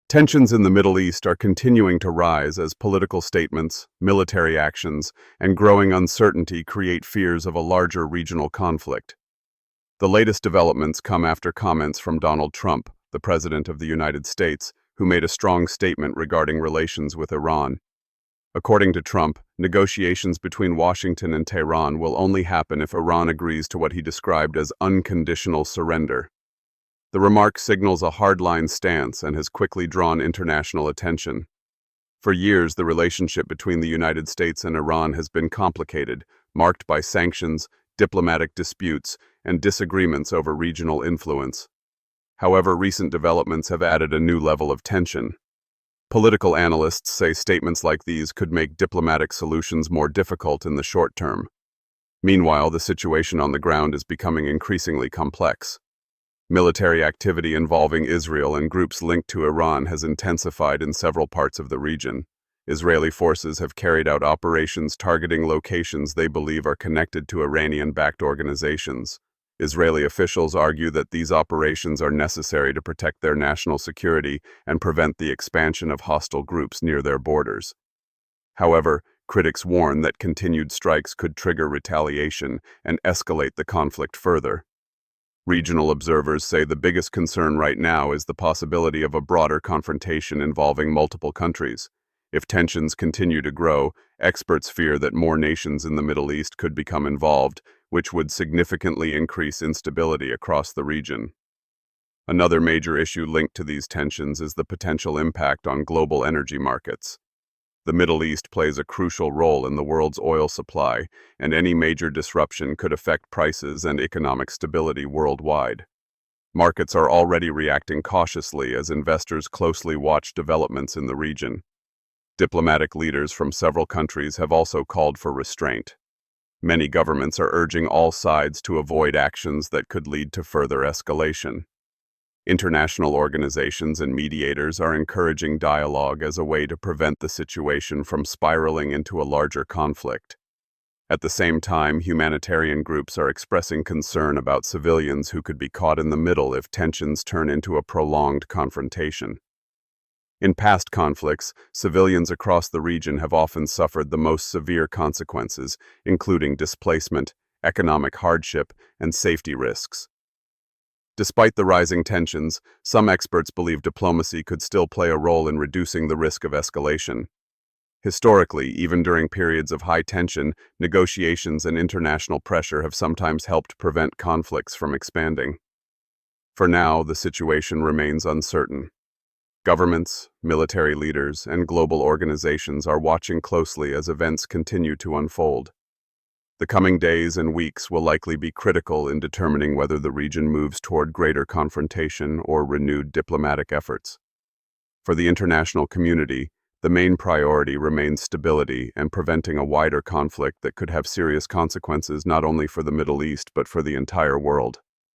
Tensions in the Middle East are continuing to rise as political statements, military actions, and growing uncertainty create fears of a larger regional conflict. The latest developments come after comments from Donald Trump, the President of the United States, who made a strong statement regarding relations with Iran. According to Trump, negotiations between Washington and Tehran will only happen if Iran agrees to what he described as unconditional surrender. The remark signals a hardline stance and has quickly drawn international attention. For years, the relationship between the United States and Iran has been complicated, marked by sanctions, diplomatic disputes, and disagreements over regional influence. However, recent developments have added a new level of tension. Political analysts say statements like these could make diplomatic solutions more difficult in the short term. Meanwhile, the situation on the ground is becoming increasingly complex. Military activity involving Israel and groups linked to Iran has intensified in several parts of the region. Israeli forces have carried out operations targeting locations they believe are connected to Iranian-backed organizations. Israeli officials argue that these operations are necessary to protect their national security and prevent the expansion of hostile groups near their borders. However, critics warn that continued strikes could trigger retaliation and escalate the conflict further. Regional observers say the biggest concern right now is the possibility of a broader confrontation involving multiple countries. If tensions continue to grow, experts fear that more nations in the Middle East could become involved, which would significantly increase instability across the region. Another major issue linked to these tensions is the potential impact on global energy markets. The Middle East plays a crucial role in the world's oil supply, and any major disruption could affect prices and economic stability worldwide. Markets are already reacting cautiously as investors closely watch developments in the region. Diplomatic leaders from several countries have also called for restraint. Many governments are urging all sides to avoid actions that could lead to further escalation. International organizations and mediators are encouraging dialogue as a way to prevent the situation from spiraling into a larger conflict. At the same time, humanitarian groups are expressing concern about civilians who could be caught in the middle if tensions turn into a prolonged confrontation. In past conflicts, civilians across the region have often suffered the most severe consequences, including displacement, economic hardship, and safety risks. Despite the rising tensions, some experts believe diplomacy could still play a role in reducing the risk of escalation. Historically, even during periods of high tension, negotiations and international pressure have sometimes helped prevent conflicts from expanding. For now, the situation remains uncertain. Governments, military leaders, and global organizations are watching closely as events continue to unfold. The coming days and weeks will likely be critical in determining whether the region moves toward greater confrontation or renewed diplomatic efforts. For the international community, the main priority remains stability and preventing a wider conflict that could have serious consequences not only for the Middle East but for the entire world.